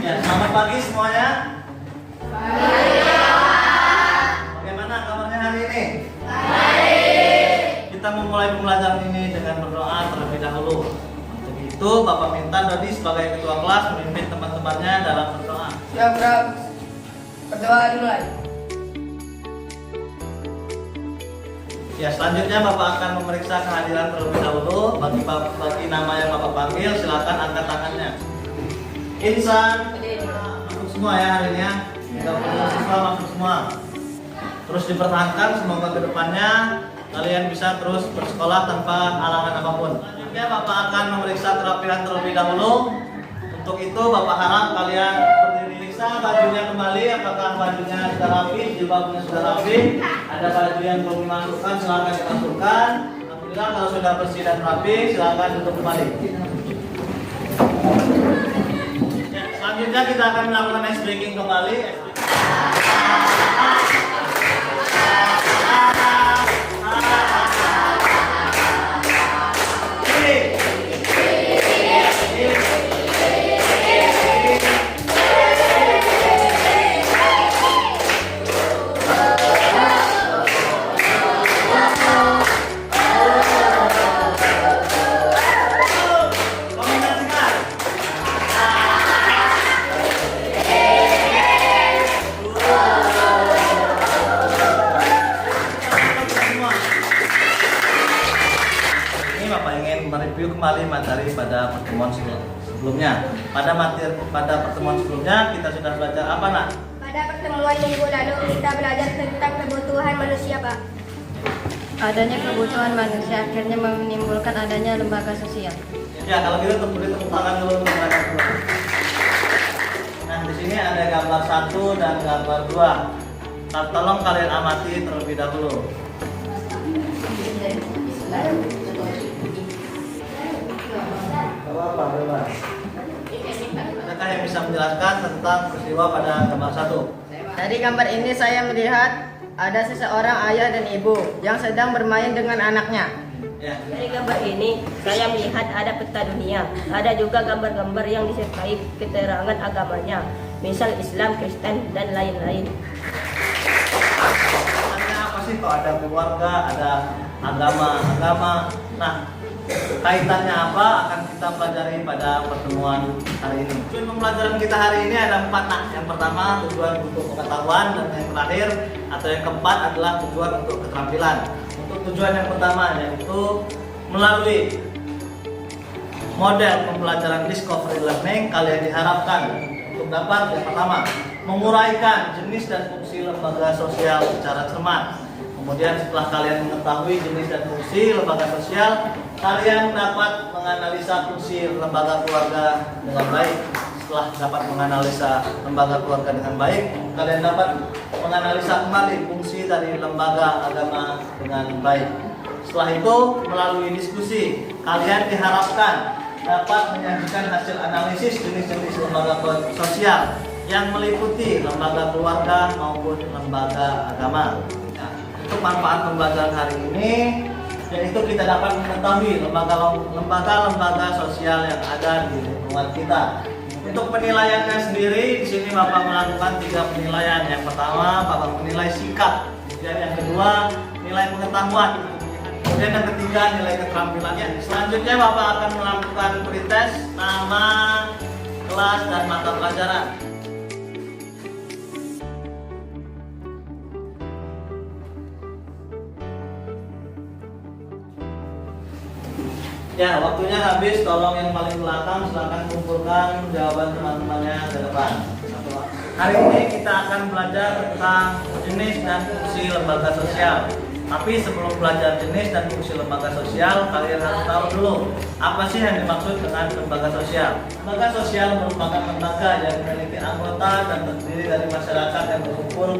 Ya, selamat pagi semuanya. Pagi. Bagaimana kabarnya hari ini? Baik. Kita memulai pembelajaran ini dengan berdoa terlebih dahulu. Untuk itu, Bapak minta Dodi sebagai ketua kelas memimpin teman-temannya dalam berdoa. Siap, Bram. Berdoa dimulai. Ya, selanjutnya Bapak akan memeriksa kehadiran terlebih dahulu. Bagi nama yang Bapak panggil, silakan angkat tangannya. Insan, masuk semua ya hari ini ya. 30 siswa masuk semua. Terus dipertahankan, semoga kedepannya kalian bisa terus bersekolah tanpa halangan apapun. Selanjutnya Bapak akan memeriksa kerapihan terlebih dahulu. Untuk itu Bapak harap kalian berdiri, periksa bajunya kembali, apakah bajunya sudah rapi, jilbabnya sudah rapi. Ada baju yang belum dimasukkan, silakan dimasukkan. Alhamdulillah kalau sudah bersih dan rapi, silakan tutup kembali. Ya, selanjutnya kita akan melakukan ice breaking kembali. Mereview kembali materi pada pertemuan sebelumnya. Pada pertemuan sebelumnya kita sudah belajar apa, Nak? Pada pertemuan minggu lalu kita belajar tentang kebutuhan manusia, Pak. Adanya kebutuhan manusia akhirnya menimbulkan adanya lembaga sosial. Ya, kalau gitu beri tepuk tangan dulu untuk mereka dulu. Nah, di sini ada gambar 1 dan gambar 2. Nah, tolong kalian amati terlebih dahulu. Apa bebas? Adakah yang bisa menjelaskan tentang peristiwa pada gambar 1? Dari gambar ini saya melihat ada seseorang ayah dan ibu yang sedang bermain dengan anaknya. Ya. Dari gambar ini saya melihat ada peta dunia. Ada juga gambar-gambar yang disertai keterangan agamanya, misal Islam, Kristen, dan lain-lain. Karena apa sih kok ada keluarga, ada agama? Nah, kaitannya apa akan kita pelajari pada pertemuan hari ini. Tujuan pembelajaran kita hari ini ada 4, Nak. Yang pertama tujuan untuk pengetahuan, dan yang terakhir atau yang keempat adalah tujuan untuk keterampilan. Untuk tujuan yang pertama yaitu melalui model pembelajaran discovery learning, kalian diharapkan untuk dapat yang pertama menguraikan jenis dan fungsi lembaga sosial secara cermat. Kemudian setelah kalian mengetahui jenis dan fungsi lembaga sosial, kalian dapat menganalisa fungsi lembaga keluarga dengan baik. Setelah dapat menganalisa lembaga keluarga dengan baik, kalian dapat menganalisa kembali fungsi dari lembaga agama dengan baik. Setelah itu, melalui diskusi, kalian diharapkan dapat menyajikan hasil analisis jenis-jenis lembaga sosial yang meliputi lembaga keluarga maupun lembaga agama. Untuk manfaat pembelajaran hari ini, yaitu kita dapat mengetahui lembaga-lembaga sosial yang ada di lingkungan kita. Untuk penilaiannya sendiri, di sini Bapak melakukan 3 penilaian. Yang pertama, Bapak menilai sikap. Kemudian yang kedua, nilai pengetahuan. Kemudian yang ketiga, nilai keterampilannya. Selanjutnya Bapak akan melakukan pretest nama, kelas, dan mata pelajaran. Ya, waktunya habis. Tolong yang paling belakang silakan kumpulkan jawaban teman-temannya ke depan. Hari ini kita akan belajar tentang jenis dan fungsi lembaga sosial. Tapi sebelum belajar jenis dan fungsi lembaga sosial, kalian harus tahu dulu apa sih yang dimaksud dengan lembaga sosial. Lembaga sosial merupakan lembaga yang memiliki anggota dan terdiri dari masyarakat yang berkumpul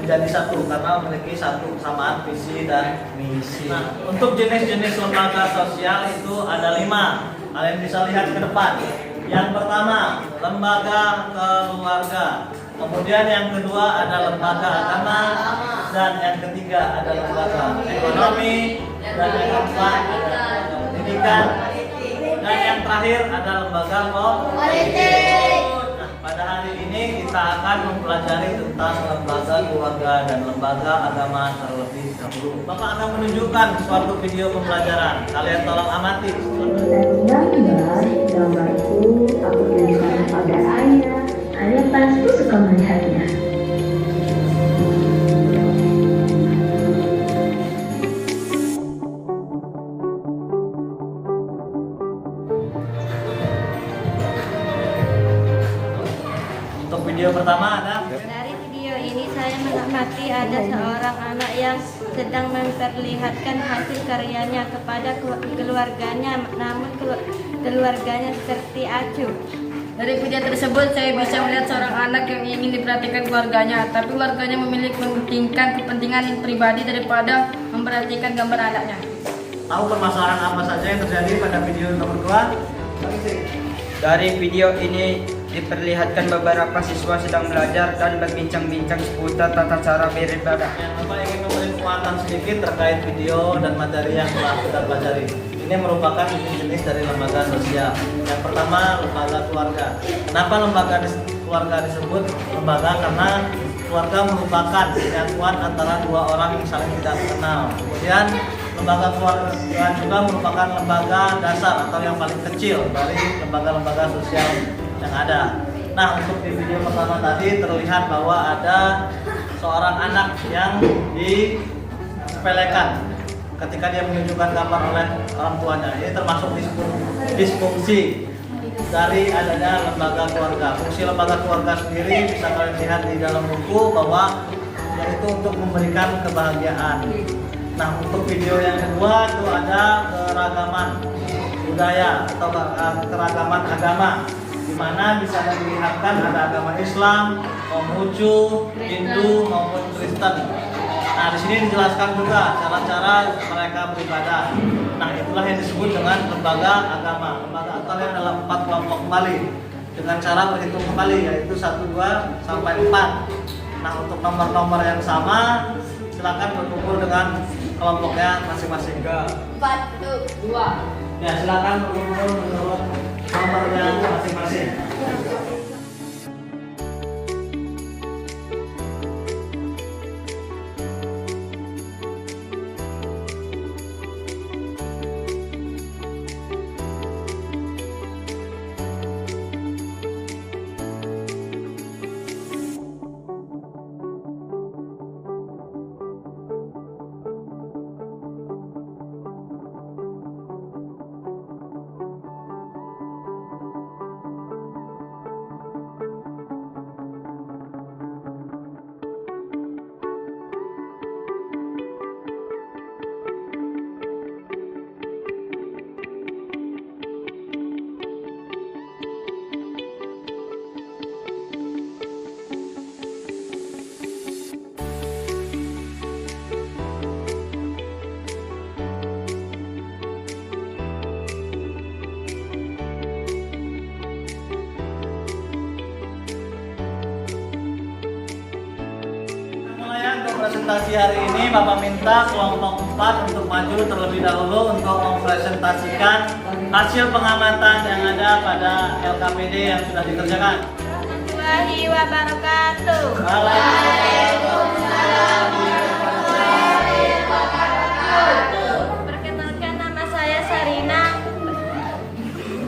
menjadi satu karena memiliki satu kesamaan visi dan misi. Nah, untuk jenis-jenis lembaga sosial itu ada 5. Kalian bisa lihat ke depan. Yang pertama, lembaga keluarga. Kemudian yang kedua ada lembaga agama, dan yang ketiga ada lembaga ekonomi, dan yang keempat ada lembaga pendidikan, dan yang terakhir ada lembaga politik. Nah, pada hari akan mempelajari tentang lembaga keluarga dan lembaga agama terlebih dahulu. Bapak akan menunjukkan suatu video pembelajaran. Kalian tolong amati. Gambar itu aku tuliskan pada ayah. Ayah pasti suka melihatnya. Untuk video pertama ada. Dari video ini saya mengamati ada seorang anak yang sedang memperlihatkan hasil karyanya kepada keluarganya, namun keluarganya seperti acuh. Dari video tersebut saya bisa melihat seorang anak yang ingin diperhatikan keluarganya, tapi keluarganya memilih mementingkan kepentingan pribadi daripada memperhatikan gambar anaknya. Tahu permasalahan apa saja yang terjadi pada video nomor 2? Dari video ini diperlihatkan beberapa siswa sedang belajar dan berbincang-bincang seputar tata cara beribadah. Yang Bapak ingin memberi penguatan sedikit terkait video dan materi yang telah kita pelajari. Ini merupakan jenis dari lembaga sosial. Yang pertama, lembaga keluarga. Kenapa lembaga keluarga disebut lembaga? Karena keluarga merupakan penyatuan antara dua orang yang saling tidak mengenal. Kemudian lembaga keluarga juga merupakan lembaga dasar atau yang paling kecil dari lembaga-lembaga sosial yang ada. Nah, untuk di video pertama tadi terlihat bahwa ada seorang anak yang disepelekan ketika dia menunjukkan gambar oleh orang tuanya. Ini termasuk disfungsi dari adanya lembaga keluarga. Fungsi lembaga keluarga sendiri bisa kalian lihat di dalam buku bahwa yaitu untuk memberikan kebahagiaan. Nah, untuk video yang kedua itu ada keragaman budaya atau keragaman agama, di mana bisa dilihatkan ada agama Islam, Konghucu, Hindu maupun Kristen. Nah, di sini dijelaskan juga cara-cara mereka beribadah. Nah, itulah yang disebut dengan lembaga agama. Lembaga agama yang dalam 4 kelompok kembali dengan cara berhitung kembali, yaitu 1, 2, sampai 4. Nah, untuk nomor-nomor yang sama silakan berkumpul dengan kelompoknya masing-masing. 4, 2. Ya, silakan berkumpul menurut nomornya masing-masing. Presentasi hari ini Bapak minta kelompok 4 untuk maju terlebih dahulu untuk mempresentasikan hasil pengamatan yang ada pada LKPD yang sudah dikerjakan. Warahmatullahi wabarakatuh. Perkenalkan, nama saya Sarina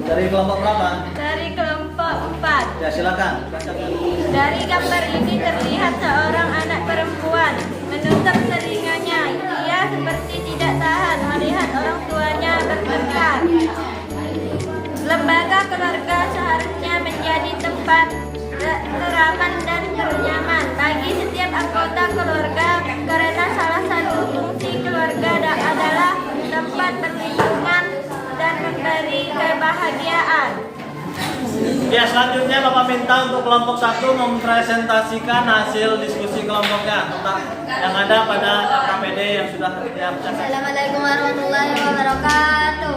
Dari kelompok berapa? dari kelompok 4. Ya, silakan. Bacakan. Dari gambar ini terlihat seorang anak perempuan menutup telinganya. Ia seperti tidak tahan melihat orang tuanya bertengkar. Lembaga keluarga seharusnya menjadi tempat teraman dan ternyaman bagi setiap anggota keluarga, karena salah satu fungsi keluarga adalah tempat perlindungan dan memberi kebahagiaan. Ya, selanjutnya Bapak minta untuk kelompok 1 mempresentasikan hasil diskusi kelompoknya tentang yang ada pada KPD yang sudah dibacakan. Assalamualaikum warahmatullahi wabarakatuh.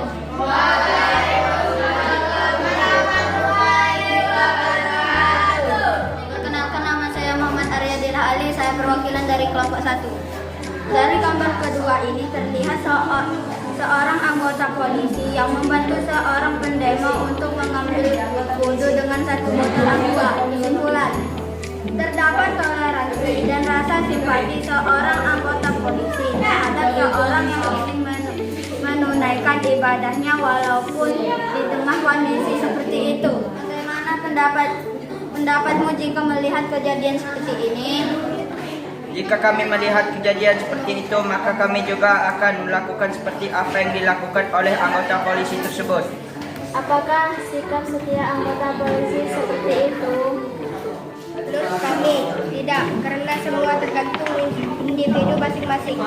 Perkenalkan, nama saya Muhammad Arya Dila Ali, saya perwakilan dari kelompok 1. Dari gambar kedua ini terlihat seorang anggota polisi yang membantu seorang pendemo untuk mengambil wudhu dengan 1 botol aqua. Kesimpulan, rasa simpati seorang anggota polisi terhadap seorang yang ingin menunaikan ibadahnya walaupun di tengah kondisi seperti itu. Bagaimana pendapatmu jika melihat kejadian seperti ini? Jika kami melihat kejadian seperti itu, maka kami juga akan melakukan seperti apa yang dilakukan oleh anggota polisi tersebut. Apakah sikap setiap anggota polisi seperti itu? Menurut kami tidak, karena semua tergantung individu masing-masing.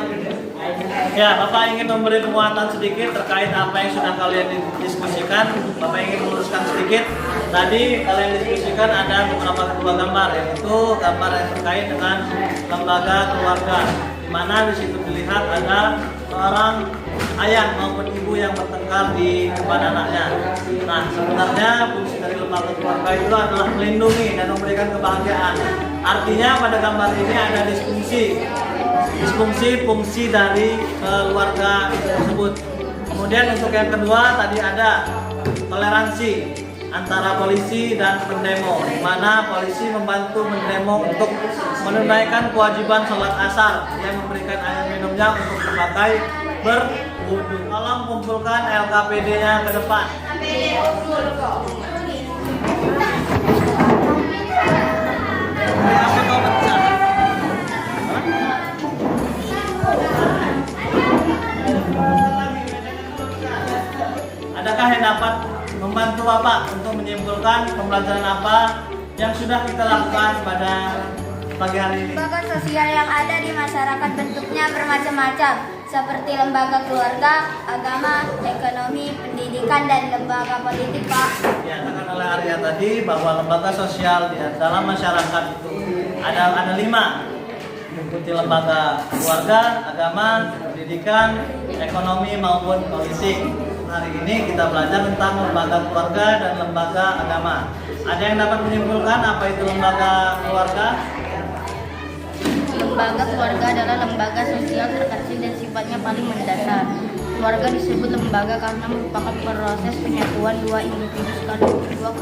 Ya, Bapak ingin memberi penguatan sedikit terkait apa yang sudah kalian diskusikan. Bapak ingin meluruskan sedikit. Tadi kalian diskusikan ada beberapa kedua gambar, yaitu gambar yang terkait dengan lembaga keluarga, di mana di situ dilihat ada seorang ayah maupun ibu yang bertengkar di depan anaknya. Nah, sebenarnya fungsi dari lembaga keluarga itu adalah melindungi dan memberikan kebahagiaan. Artinya pada gambar ini ada fungsi dari keluarga tersebut. Kemudian untuk yang kedua tadi ada toleransi antara polisi dan pendemo, di mana polisi membantu pendemo untuk menunaikan kewajiban sholat asar yang memberikan air minumnya untuk dipakai berwudu. Tolong kumpulkan LKPD-nya ke depan. Apa kau baca? Adakah yang dapat membantu Bapak untuk menyimpulkan pembelajaran apa yang sudah kita lakukan pada pagi hari ini? Lembaga sosial yang ada di masyarakat bentuknya bermacam-macam, seperti lembaga keluarga, agama, ekonomi, pendidikan, dan lembaga politik, Pak. Dikatakan oleh Arya tadi bahwa lembaga sosial di dalam masyarakat itu ada 5, mengikuti lembaga keluarga, agama, pendidikan, ekonomi maupun politik. Hari ini kita belajar tentang lembaga keluarga dan lembaga agama. Ada yang dapat menyimpulkan apa itu lembaga keluarga? Lembaga keluarga adalah lembaga sosial terkecil dan sifatnya paling mendasar. Keluarga disebut lembaga karena merupakan proses penyatuan dua individu sekaligus dua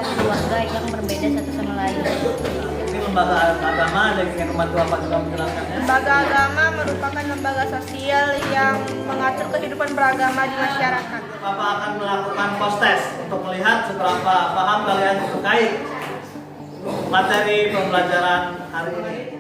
keluarga yang berbeda satu sama lain. Ini lembaga agama, ada yang ingin membantu Bapak juga menjelaskannya? Lembaga agama merupakan lembaga sosial yang mengatur kehidupan beragama di masyarakat. Bapak akan melakukan post-test untuk melihat seberapa paham kalian terkait materi pembelajaran hari ini.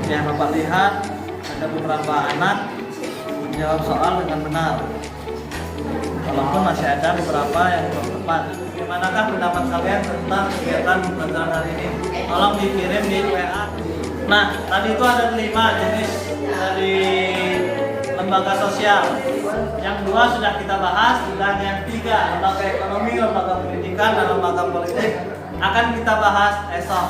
Yang Bapak lihat ada beberapa anak menjawab soal dengan benar, walaupun masih ada beberapa yang belum tepat. Bagaimanakah pendapat kalian tentang kegiatan pembelajaran hari ini? Tolong dikirim di WA. Nah, tadi itu ada 5 jenis dari lembaga sosial. Yang 2 sudah kita bahas, dan yang 3 lembaga ekonomi, lembaga pendidikan, dan lembaga politik akan kita bahas esok.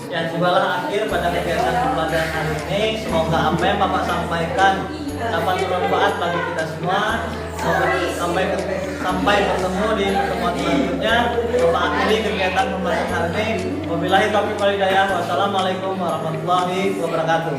Ya, tibalah akhir pada kegiatan pembelajaran hari ini. Semoga apa yang Bapak sampaikan dapat bermanfaat bagi kita semua. Sampai bertemu di pertemuan selanjutnya. Bapak akhiri kegiatan pembelajaran hari ini. Wabillahi taufiq wal hidayah. Wassalamualaikum warahmatullahi wabarakatuh.